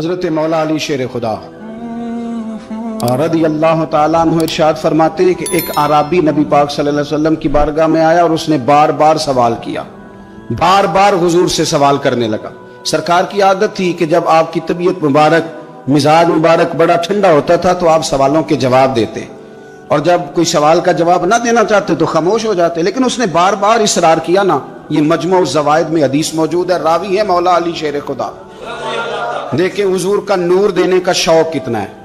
حضرت مولا علی شیر خدا رضی اللہ تعالیٰ عنہ ارشاد فرماتے ہیں کہ ایک اعرابی نبی پاک صلی اللہ علیہ وسلم کی بارگاہ میں آیا اور اس نے بار بار سوال کیا، بار بار حضور سے سوال کرنے لگا۔ سرکار کی عادت تھی کہ جب آپ کی طبیعت مبارک، مزاج مبارک بڑا ٹھنڈا ہوتا تھا تو آپ سوالوں کے جواب دیتے، اور جب کوئی سوال کا جواب نہ دینا چاہتے تو خاموش ہو جاتے۔ لیکن اس نے بار بار اصرار کیا نا۔ یہ مجموع الزوائد میں حدیث موجود ہے، راوی ہے مولا علی شیر خدا۔ دیکھیں حضور کا نور دینے کا شوق کتنا ہے۔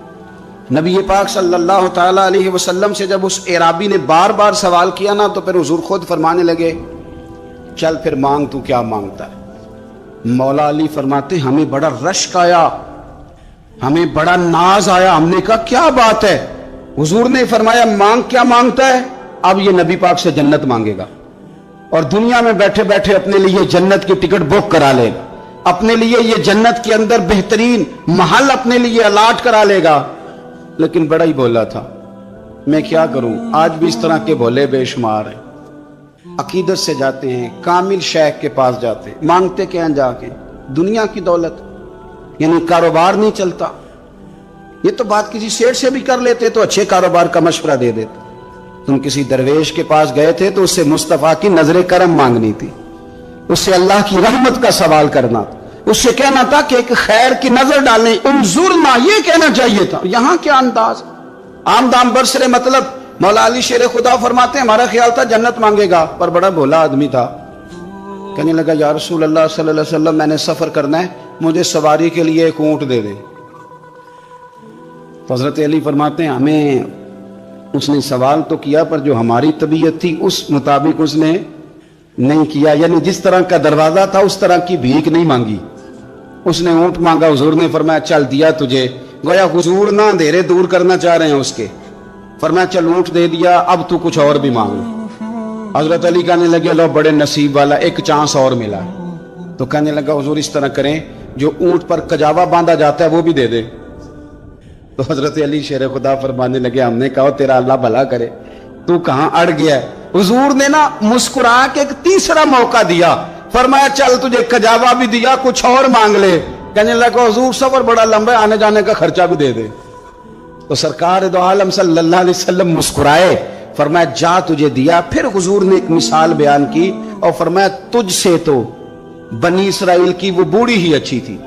نبی پاک صلی اللہ تعالی علیہ وسلم سے جب اس اعرابی نے بار بار سوال کیا نا تو پھر حضور خود فرمانے لگے، چل پھر مانگ، تو کیا مانگتا ہے؟ مولا علی فرماتے ہمیں بڑا رشک آیا، ہمیں بڑا ناز آیا۔ ہم نے کہا کیا بات ہے؟ حضور نے فرمایا مانگ، کیا مانگتا ہے؟ اب یہ نبی پاک سے جنت مانگے گا، اور دنیا میں بیٹھے بیٹھے اپنے لیے جنت کی ٹکٹ بک کرا لے گا، اپنے لیے یہ جنت کے اندر بہترین محل اپنے لیے الاٹ کرا لے گا۔ لیکن بڑا ہی بولا تھا۔ میں کیا کروں، آج بھی اس طرح کے بولے بے شمار ہیں۔ عقیدت سے جاتے ہیں، کامل شیخ کے پاس جاتے ہیں، مانگتے کیا جا کے؟ دنیا کی دولت، یعنی کاروبار نہیں چلتا۔ یہ تو بات کسی سیٹ سے بھی کر لیتے تو اچھے کاروبار کا مشورہ دے دیتے۔ تم کسی درویش کے پاس گئے تھے تو اس سے مصطفیٰ کی نظر کرم مانگنی تھی، اس سے اللہ کی رحمت کا سوال کرنا تھا، اس سے کہنا تھا کہ ایک خیر کی نظر ڈالیں، انظرنا، یہ کہنا چاہیے تھا۔ یہاں کیا انداز، عام دام برسرے مطلب۔ مولا علی شیر خدا فرماتے ہیں ہمارا خیال تھا جنت مانگے گا، پر بڑا بھولا آدمی تھا۔ کہنے لگا یا رسول اللہ صلی اللہ علیہ وسلم، میں نے سفر کرنا ہے، مجھے سواری کے لیے ایک اونٹ دے دے۔ تو حضرت علی فرماتے ہیں ہمیں اس نے سوال تو کیا، پر جو ہماری طبیعت تھی اس مطابق اس نے نہیں کیا، یعنی جس طرح کا دروازہ تھا اس طرح کی بھیک نہیں مانگی۔ اس نے اونٹ مانگا، حضور نے فرمایا چل دیا تجھے۔ گویا حضور نہ اندھیرے دور کرنا چاہ رہے ہیں اس کے، فرمایا چل اونٹ دے دیا، اب تو کچھ اور بھی مانگ۔ حضرت علی کہنے لگے لو بڑے نصیب والا، ایک چانس اور ملا۔ تو کہنے لگا حضور اس طرح کریں، جو اونٹ پر کجاوا باندھا جاتا ہے وہ بھی دے دے۔ تو حضرت علی شیر خدا فرمانے لگے ہم نے کہا تیرا اللہ بھلا کرے، تو کہاں اڑ گیا ہے؟ حضور نے نا مسکرا کے ایک تیسرا موقع دیا، فرمایا چل تجھے کجاوا بھی دیا، کچھ اور مانگ لے۔ کہنے لگا حضور سفر بڑا لمبا ہے، آنے جانے کا خرچہ بھی دے دے۔ تو سرکار دو عالم صلی اللہ علیہ وسلم مسکرائے، فرمایا جا تجھے دیا۔ پھر حضور نے ایک مثال بیان کی اور فرمایا تجھ سے تو بنی اسرائیل کی وہ بوڑھی ہی اچھی تھی۔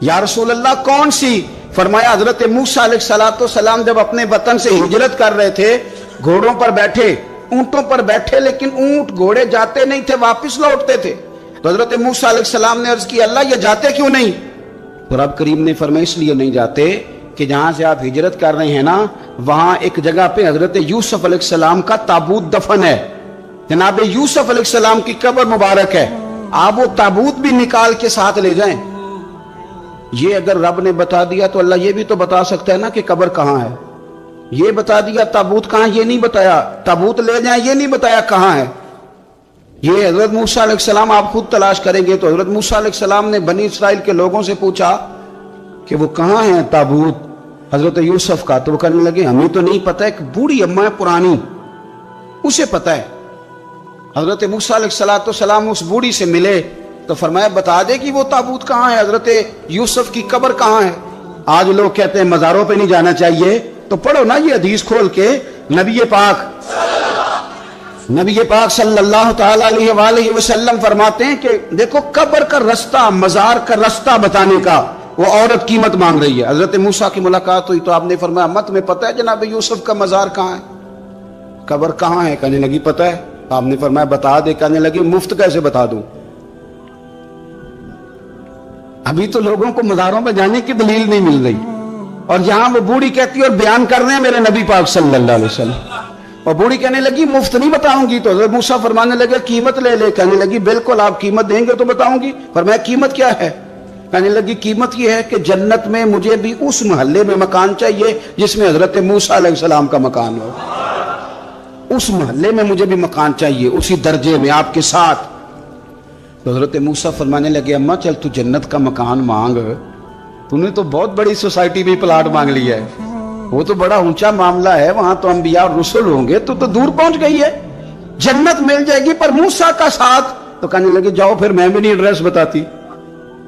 یا رسول اللہ کون سی؟ فرمایا حضرت موسیٰ علیہ السلام جب اپنے وطن سے ہجرت کر رہے تھے، گھوڑوں پر بیٹھے، اونٹوں پر بیٹھے، لیکن اونٹ گھوڑے جاتے نہیں تھے، واپس لوٹتے تھے۔ تو حضرت موسیٰ علیہ السلام نے عرض کی اللہ یہ جاتے کیوں نہیں؟ تو رب کریم نے فرمایا اس لیے نہیں جاتے کہ جہاں سے آپ ہجرت کر رہے ہیں نا، وہاں ایک جگہ پہ حضرت یوسف علیہ السلام کا تابوت دفن ہے، جناب یوسف علیہ السلام کی قبر مبارک ہے، آپ وہ تابوت بھی نکال کے ساتھ لے جائیں۔ یہ اگر رب نے بتا دیا تو اللہ یہ بھی تو بتا سکتا ہے نا کہ قبر کہاں ہے۔ یہ بتا دیا تابوت کہاں، یہ نہیں بتایا، تابوت لے جائیں یہ نہیں بتایا کہاں ہے۔ یہ حضرت موسیٰ علیہ السلام آپ خود تلاش کریں گے تو حضرت موسیٰ علیہ السلام نے بنی اسرائیل کے لوگوں سے پوچھا کہ وہ کہاں ہے تابوت حضرت یوسف کا، تو وہ کہنے لگے ہمیں تو نہیں پتہ، ایک بوڑھی اماں ہے پرانی، اسے پتہ ہے۔ حضرت موسیٰ علیہ السلام اس بوڑھی سے ملے تو فرمایا بتا دے کہ وہ تابوت کہاں ہے، حضرت یوسف کی قبر کہاں ہے۔ آج لوگ کہتے ہیں مزاروں پہ نہیں جانا چاہیے، تو پڑھو نا یہ حدیث کھول کے۔ نبی پاک صلی اللہ تعالی علیہ وآلہ وسلم فرماتے ہیں کہ دیکھو قبر کا رستہ، مزار کا رستہ بتانے کا وہ عورت قیمت مانگ رہی ہے۔ حضرت موسیٰ کی ملاقات ہوئی تو آپ نے فرمایا مت میں پتہ ہے جناب یوسف کا مزار کہاں ہے، قبر کہاں ہے؟ کہنے لگی پتہ ہے۔ آپ نے فرمایا بتا دے۔ کہنے لگی مفت کیسے بتا دوں؟ ابھی تو لوگوں کو مزاروں پہ جانے کی دلیل نہیں مل رہی، اور یہاں وہ بوڑھی کہتی اور بیان کر رہے ہیں میرے نبی پاک صلی اللہ علیہ وسلم، اور بوڑھی کہنے لگی مفت نہیں بتاؤں گی۔ تو حضرت موسیٰ فرمانے لگے قیمت لے لے۔ کہنے لگی بالکل آپ قیمت دیں گے تو بتاؤں گی۔ فرمایا قیمت کیا ہے؟ کہنے لگی قیمت یہ ہے کہ جنت میں مجھے بھی اس محلے میں مکان چاہیے جس میں حضرت موسیٰ علیہ السلام کا مکان ہو، اس محلے میں مجھے بھی مکان چاہیے، اسی درجے میں آپ کے ساتھ۔ تو حضرت موسیٰ فرمانے لگے اماں چل تو جنت کا مکان مانگ، تو نے تو بہت بڑی سوسائٹی بھی پلاٹ مانگ لیا ہے، وہ تو بڑا اونچا معاملہ ہے، وہاں تو انبیاء اور رسول ہوں گے، تو دور پہنچ گئی ہے، جنت مل جائے گی پر موسیٰ کا ساتھ۔ تو کہنے لگے جاؤ پھر میں بھی نہیں ایڈریس بتاتی،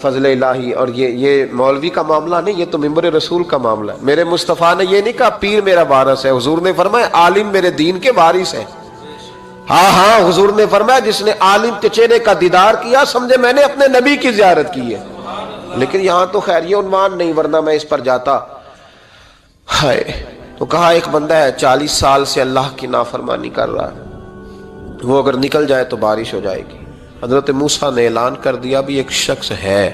فضل الہی، اور یہ مولوی کا معاملہ نہیں، یہ تو ممبر رسول کا معاملہ ہے۔ میرے مصطفیٰ نے یہ نہیں کہا پیر میرا وارث ہے، حضور نے فرمایا عالم میرے دین کے وارث ہے۔ ہاں حضور نے فرمایا جس نے عالم کے چہرے کا دیدار کیا سمجھے میں نے اپنے نبی کی زیارت کی ہے۔ لیکن یہاں تو خیر یہ عنوان نہیں، ورنہ میں اس پر جاتا۔ ہائے، تو کہا ایک بندہ ہے 40 سال سے اللہ کی نافرمانی کر رہا ہے، وہ اگر نکل جائے تو بارش ہو جائے گی۔ حضرت موسیٰ نے اعلان کر دیا بھی ایک شخص ہے،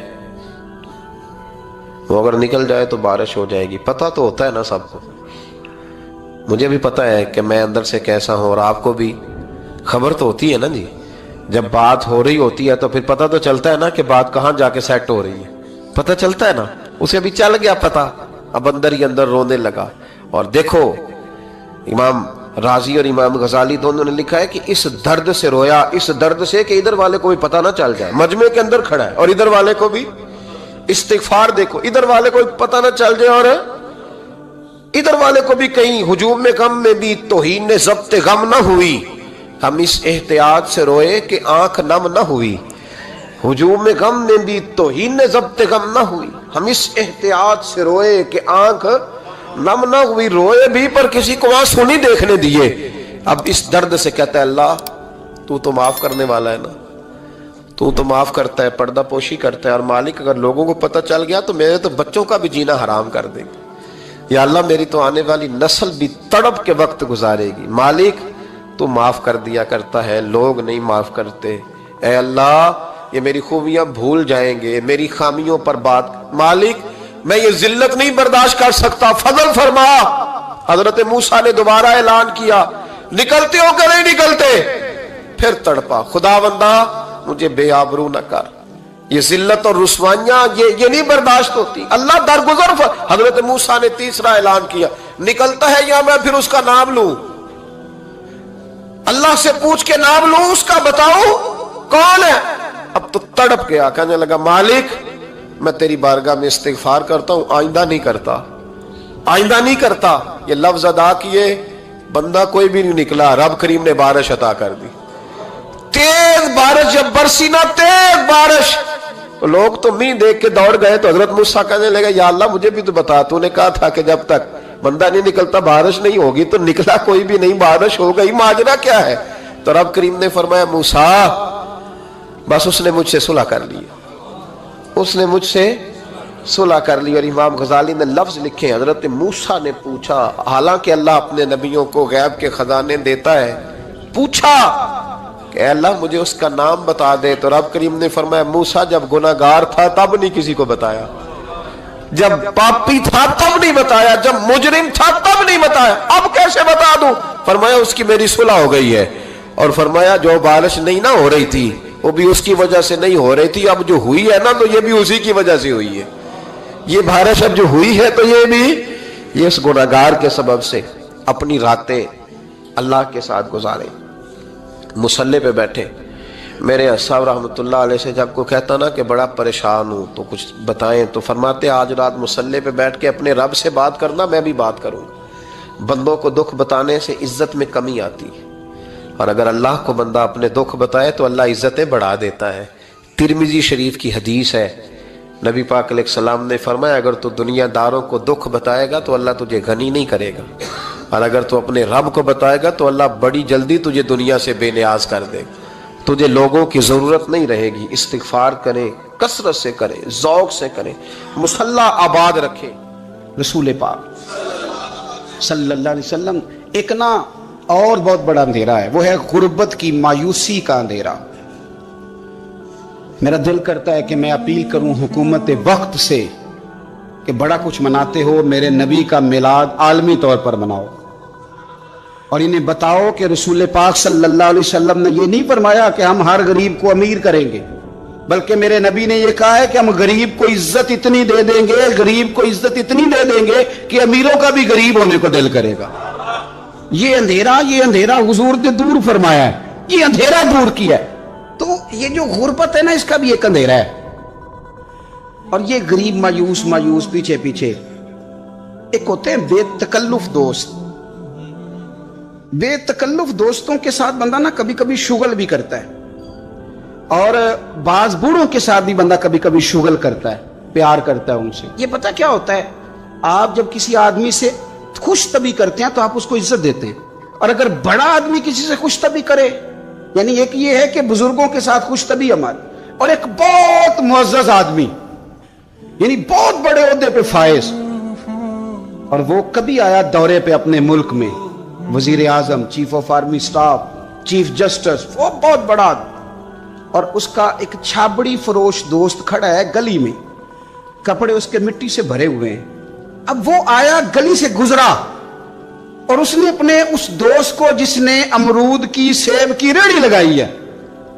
وہ اگر نکل جائے تو بارش ہو جائے گی۔ پتہ تو ہوتا ہے نا سب کو، مجھے بھی پتہ ہے کہ میں اندر سے کیسا ہوں، اور آپ کو بھی خبر تو ہوتی ہے نا جی۔ جب بات ہو رہی ہوتی ہے تو پھر پتہ تو چلتا ہے نا کہ بات کہاں جا کے سیٹ ہو رہی ہے، پتہ چلتا ہے نا۔ اسے بھی چل گیا پتہ، اب اندر ہی اندر رونے لگا۔ اور دیکھو امام رازی اور امام غزالی دونوں نے لکھا ہے کہ اس درد سے رویا، اس درد سے کہ ادھر والے کو بھی پتہ نہ چل جائے، مجمع کے اندر کھڑا ہے اور ادھر والے کو بھی استغفار، دیکھو ادھر والے کو پتہ نہ چل جائے اور ادھر والے کو بھی کہیں ہجوم میں غم میں بھی توہین نے ضبط غم نہ ہوئی۔ ہم اس احتیاط سے روئے کہ آنکھ نم نہ ہوئی، ہجوم میں غم میں بھی توہین نے ضبط غم نہ ہوئی۔ ہم اس احتیاط سے روئے کہ آنکھ نم نہ ہوئی، روئے بھی پر کسی کو آنسو نہیں دیکھنے دیے۔ اب اس درد سے کہتا ہے اللہ تو تو معاف کرنے والا ہے نا، تو تو معاف کرتا ہے، پردہ پوشی کرتا ہے، اور مالک اگر لوگوں کو پتہ چل گیا تو میرے تو بچوں کا بھی جینا حرام کر دے گا، یا اللہ میری تو آنے والی نسل بھی تڑپ کے وقت گزارے گی۔ مالک تو معاف کر دیا کرتا ہے، لوگ نہیں معاف کرتے، اے اللہ یہ میری خوبیاں بھول جائیں گے، میری خامیوں پر بات، مالک میں یہ ذلت نہیں برداشت کر سکتا، فضل فرما۔ حضرت موسیٰ نے دوبارہ اعلان کیا نکلتے ہو کہ نہیں نکلتے؟ پھر تڑپا خدا بندہ مجھے بے آبرو نہ کر، یہ ذلت اور رسوائیاں یہ نہیں برداشت ہوتی، اللہ درگزر۔ حضرت موسیٰ نے تیسرا اعلان کیا نکلتا ہے یا میں پھر اس کا نام لوں، اللہ سے پوچھ کے نام لوں اس کا، بتاؤ کون ہے؟ اب تو تڑپ گیا، کہنے لگا مالک میں تیری بارگاہ میں استغفار کرتا ہوں، آئندہ نہیں کرتا، آئندہ نہیں کرتا۔ یہ لفظ ادا کیے، بندہ کوئی بھی نہیں نکلا، رب کریم نے بارش عطا کر دی، تیز بارش جب برسی نا، تیز بارش، لوگ تو می دیکھ کے دوڑ گئے۔ تو حضرت موسیٰ کہنے لگا یا اللہ مجھے بھی تو بتا، تو نے کہا تھا کہ جب تک بندہ نہیں نکلتا بارش نہیں ہوگی، تو نکلا کوئی بھی نہیں، بارش ہو گئی، ماجرا کیا ہے؟ تو رب کریم نے فرمایا موسیٰ بس اس نے مجھ سے صلح کر لی، اس نے مجھ سے صلح کر لی۔ اور امام غزالی نے لفظ لکھے، حضرت موسیٰ نے پوچھا، حالانکہ اللہ اپنے نبیوں کو غیب کے خزانے دیتا ہے، پوچھا کہ اے اللہ مجھے اس کا نام بتا دے۔ تو رب کریم نے فرمایا موسیٰ جب گناہ گار تھا تب نہیں کسی کو بتایا، جب پاپی تھا تب نہیں بتایا، جب مجرم تھا تب نہیں بتایا، اب کیسے بتا دوں؟ فرمایا اس کی میری صلح ہو گئی ہے، اور فرمایا جو بارش نہیں نہ ہو رہی تھی وہ بھی اس کی وجہ سے نہیں ہو رہی تھی، اب جو ہوئی ہے نا تو یہ بھی اسی کی وجہ سے ہوئی ہے، یہ بارش اب جو ہوئی ہے تو یہ بھی یہ اس گناہگار کے سبب سے۔ اپنی راتیں اللہ کے ساتھ گزارے، مصلی پہ بیٹھے۔ میرے صاحب رحمۃ اللہ علیہ سے جب کو کہتا نا کہ بڑا پریشان ہوں تو کچھ بتائیں، تو فرماتے آج رات مصلی پہ بیٹھ کے اپنے رب سے بات کرنا، میں بھی بات کروں گا۔ بندوں کو دکھ بتانے سے عزت میں کمی آتی ہے، اور اگر اللہ کو بندہ اپنے دکھ بتائے تو اللہ عزتیں بڑھا دیتا ہے۔ ترمذی شریف کی حدیث ہے، نبی پاک علیہ السلام نے فرمایا اگر تو دنیا داروں کو دکھ بتائے گا تو اللہ تجھے غنی نہیں کرے گا، اور اگر تو اپنے رب کو بتائے گا تو اللہ بڑی جلدی تجھے دنیا سے بے نیاز کر دے گا، تجھے لوگوں کی ضرورت نہیں رہے گی۔ استغفار کریں، کثرت سے کریں، ذوق سے کریں، مصلی آباد رکھیں۔ رسول پاک صلی اللہ علیہ وسلم ایک نا اور بہت بڑا اندھیرا ہے، وہ ہے غربت کی مایوسی کا اندھیرا۔ میرا دل کرتا ہے کہ میں اپیل کروں حکومت وقت سے کہ بڑا کچھ مناتے ہو، میرے نبی کا میلاد عالمی طور پر مناؤ، اور انہیں بتاؤ کہ رسول پاک صلی اللہ علیہ وسلم نے یہ نہیں فرمایا کہ ہم ہر غریب کو امیر کریں گے، بلکہ میرے نبی نے یہ کہا ہے کہ ہم غریب کو عزت اتنی دے دیں گے، غریب کو عزت اتنی دے دیں گے کہ امیروں کا بھی غریب ہونے کو دل کرے گا۔ یہ اندھیرا حضور نے دور فرمایا ہے، یہ اندھیرا دور کیا ہے۔ تو یہ جو غربت ہے نا اس کا بھی ایک اندھیرا ہے، اور یہ غریب مایوس پیچھے ایک ہوتے ہیں بے تکلف دوست۔ بے تکلف دوستوں کے ساتھ بندہ نا کبھی کبھی شغل بھی کرتا ہے، اور بعض بوڑھوں کے ساتھ بھی بندہ کبھی کبھی شغل کرتا ہے, پیار کرتا ہے ان سے. یہ پتہ کیا ہوتا ہے, آپ جب کسی آدمی سے خوش طبی کرتے ہیں تو آپ اس کو عزت دیتے ہیں, اور اگر بڑا آدمی کسی سے خوش طبی کرے, یعنی ایک یہ ہے کہ بزرگوں کے ساتھ خوش طبی ہماری, اور ایک بہت معزز آدمی یعنی بہت بڑے عہدے پہ فائز, اور وہ کبھی آیا دورے پہ اپنے ملک میں, وزیر اعظم, chief of army staff, chief justice, وہ بہت بڑا آدمی, اور اس کا ایک چھابڑی فروش دوست کھڑا ہے گلی میں, کپڑے اس کے مٹی سے بھرے ہوئے ہیں. اب وہ آیا گلی سے گزرا, اور اس نے اپنے اس دوست کو جس نے امرود کی سیب کی ریڑھی لگائی ہے,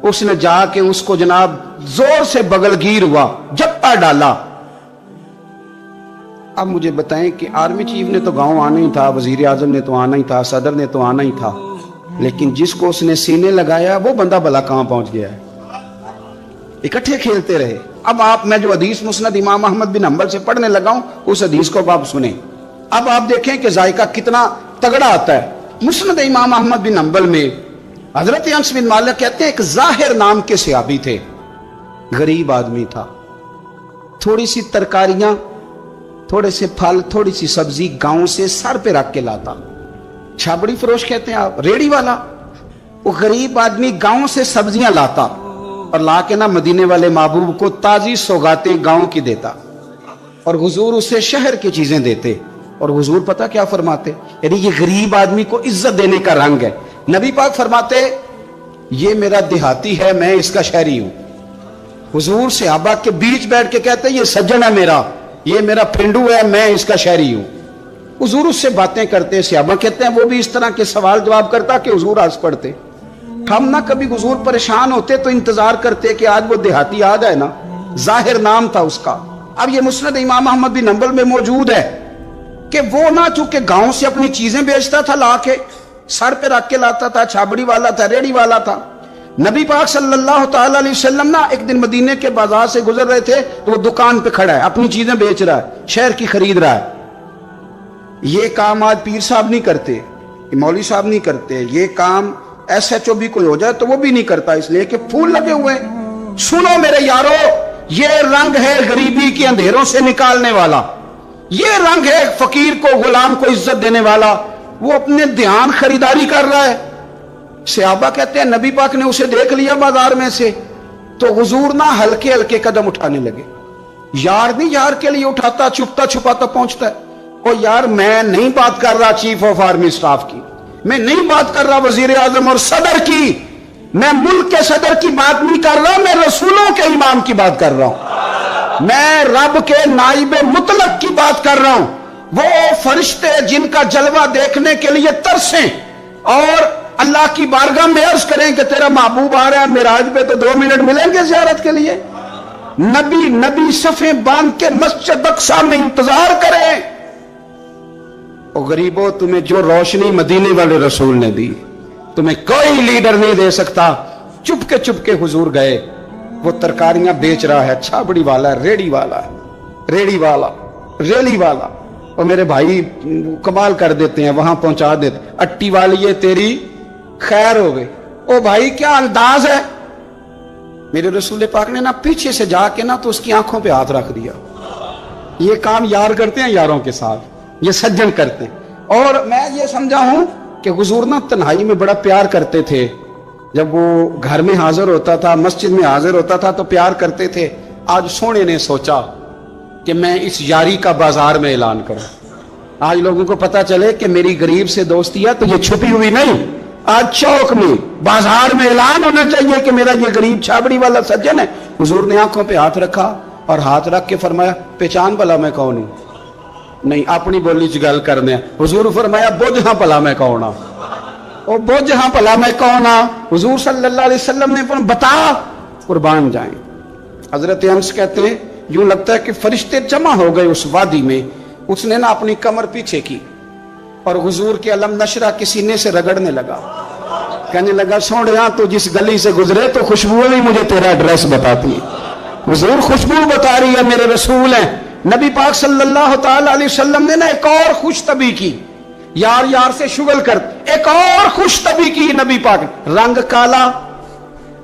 اس نے جا کے اس کو جناب زور سے بغل گیر ہوا, جپا ڈالا. اب مجھے بتائیں کہ آرمی چیف نے تو گاؤں آنا ہی تھا, وزیر اعظم نے تو آنا ہی تھا, صدر نے تو آنا ہی تھا, لیکن جس کو اس نے سینے لگایا وہ بندہ بھلا کہاں پہنچ گیا ہے. اکٹھے کھیلتے رہے. اب آپ, میں جو حدیث مسند امام احمد بن حنبل سے پڑھنے لگا ہوں اس حدیث کو آپ سنیں. اب آپ دیکھیں کہ ذائقہ کتنا تگڑا آتا ہے. مسند امام احمد بن حنبل میں حضرت انس بن مالک کہتے ہیں ایک ظاہر نام کے صحابی تھے, غریب آدمی تھا, تھوڑی سی ترکاریاں, تھوڑے سے پھل, تھوڑی سی سبزی گاؤں سے سر پہ رکھ کے لاتا. چھابڑی فروش کہتے ہیں آپ, ریڑھی والا. وہ غریب آدمی گاؤں سے سبزیاں لاتا اور لا کے نہ مدینے والے محبوب کو تازی سوغاتیں گاؤں کی دیتا, اور حضور اسے شہر کی چیزیں دیتے. اور حضور پتہ کیا فرماتے, یعنی یہ غریب آدمی کو عزت دینے کا رنگ ہے. نبی پاک فرماتے یہ میرا دیہاتی ہے, میں اس کا شہری ہوں. حضور صحابہ کے بیچ بیٹھ کے کہتے یہ سجن ہے میرا, یہ میرا پھنڈو ہے, میں اس کا شہری ہوں. حضور اس سے باتیں کرتے, صحابہ کہتے ہیں وہ بھی اس طرح کے سوال جواب کرتا کہ حضور ہنس پڑتے. ہم نہ کبھی حضور پریشان ہوتے تو انتظار کرتے کہ آج وہ دیہاتی آ جائے نا, ظاہر نام تھا اس کا. اب یہ مسند امام احمد بن حنبل میں موجود ہے کہ وہ نہ چونکہ گاؤں سے اپنی چیزیں بیچتا تھا, لا کے سر پہ رکھ کے لاتا تھا, چھابڑی والا تھا, ریڑھی والا تھا. نبی پاک صلی اللہ تعالی علیہ وسلم نا ایک دن مدینے کے بازار سے گزر رہے تھے تو وہ دکان پہ کھڑا ہے, اپنی چیزیں بیچ رہا ہے, شہر کی خرید رہا ہے. یہ کام آج پیر صاحب نہیں کرتے, مولوی صاحب نہیں کرتے, یہ کام ایس ایچ او بھی کوئی ہو جائے تو وہ بھی نہیں کرتا, اس لیے کہ پھول لگے ہوئے. سنو میرے یارو, یہ رنگ ہے غریبی کے اندھیروں سے نکالنے والا, یہ رنگ ہے فقیر کو, غلام کو عزت دینے والا. وہ اپنے دھیان خریداری کر رہا ہے. صحابہ کہتے ہیں نبی پاک نے اسے دیکھ لیا بازار میں سے تو حضور نہ ہلکے ہلکے قدم اٹھانے لگے. یار نہیں یار کے لیے اٹھاتا, چھپتا چھپاتا پہنچتا ہے. او یار میں نہیں بات کر رہا چیف آف آرمی سٹاف کی, میں نہیں بات کر رہا وزیر اعظم اور صدر کی, میں ملک کے صدر کی بات نہیں کر رہا, میں رسولوں کے امام کی بات کر رہا ہوں, میں رب کے نائب مطلق کی بات کر رہا ہوں. وہ فرشتے جن کا جلوہ دیکھنے کے لیے ترسیں اور اللہ کی بارگاہ میں عرض کریں کہ تیرا محبوب آ رہا ہے معراج پہ تو 2 منٹ ملیں گے زیارت کے لیے. نبی صفیں باندھ کے مسجد اقصی میں انتظار کریں. او غریبو, تمہیں جو روشنی مدینے والے رسول نے دی تمہیں کوئی لیڈر نہیں دے سکتا. چپ کے حضور گئے. وہ ترکاریاں بیچ رہا ہے, چھابڑی والا ہے, ریڑھی والا ہے, ریڑھی والا, ریڑھی والا. اور میرے بھائی کمال کر دیتے ہیں, وہاں پہنچا دیتے, اٹی والی تیری خیر ہو گئی. او بھائی کیا انداز ہے. میرے رسول پاک نے نا پیچھے سے جا کے نا تو اس کی آنکھوں پہ ہاتھ رکھ دیا. یہ کام یار کرتے ہیں یاروں کے ساتھ, یہ سجن کرتے ہیں. اور میں یہ سمجھا ہوں کہ حضور نا تنہائی میں بڑا پیار کرتے تھے. جب وہ گھر میں حاضر ہوتا تھا, مسجد میں حاضر ہوتا تھا تو پیار کرتے تھے. آج سونے نے سوچا کہ میں اس یاری کا بازار میں اعلان کروں. آج لوگوں کو پتا چلے کہ میری غریب سے دوستی ہے تو یہ چھپی ہوئی نہیں, آج چوک میں بازار میں اعلان ہونا چاہیے کہ میرا یہ غریب چھابڑی والا سجن ہے. حضور نے آنکھوں پہ ہاتھ رکھا اور ہاتھ رکھ کے فرمایا پہچان بھلا میں کون ہوں. نہیں اپنی بولی چ گل کرنے. حضور فرمایا بوجھ ہاں بھلا میں کون ہاں, او بوجھ ہاں بھلا میں کون ہاں. حضور صلی اللہ علیہ وسلم نے فرمایا بتا, قربان جائیں. حضرت انس کہتے ہیں یوں لگتا ہے کہ فرشتے جمع ہو گئے اس وادی میں. اس نے نا اپنی کمر پیچھے کی اور حضور کے علم نشرہ کے سینے سے رگڑنے لگا, کہنے لگا سوڑیاں تو جس گلی سے گزرے تو خوشبو بھی مجھے تیرا ایڈریس بتاتی ہے. حضور خوشبو بتا رہی ہے, میرے رسول ہیں. نبی پاک صلی اللہ تعالی علیہ وسلم نے نا ایک اور خوش طبی کی, یار سے شغل کر ایک اور خوش طبی کی نبی پاک. رنگ کالا,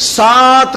7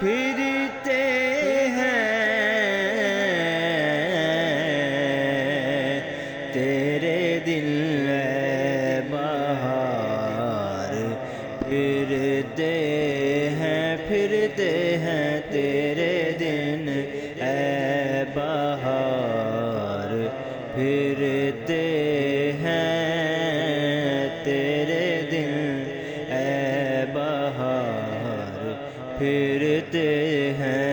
پھرتے ہیں تیرے دل اے بہار، پھرتے ہیں تیرے دن اے بہار، پھرتے ہیں تیرے دن اے بہار، پھرتے ہیں۔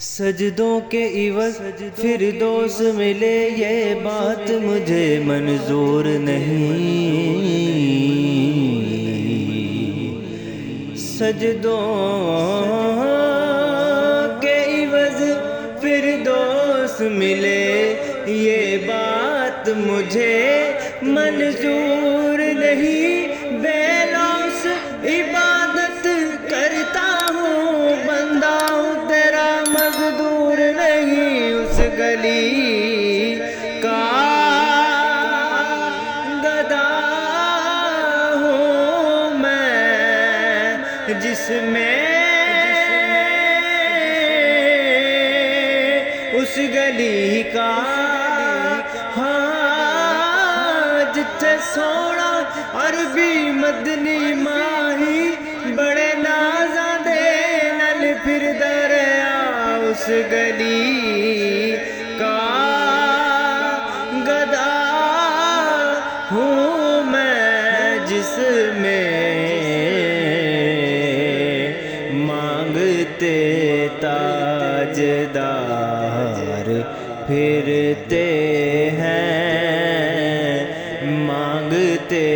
سجدوں کے عوض فردوس ملے یہ بات مجھے منظور نہیں، سجدوں کے عوض فردوس ملے یہ بات مجھے منظور نہیں، بے لوث عبادت کرتا ہوں، بندہ ہوں تیرا مقدور نہیں، اس گلی کا گدا ہوں میں جس میں اس گلی کا جتھے سونا عربی مدنی ماہی بڑے نازاں دے نل پھر دریا، اس گلی کا گدا ہوں میں جس میں مانگتے تاجدار پھرتے ہیں، مانگتے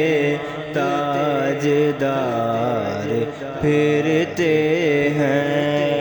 تاجدار پھرتے ہیں۔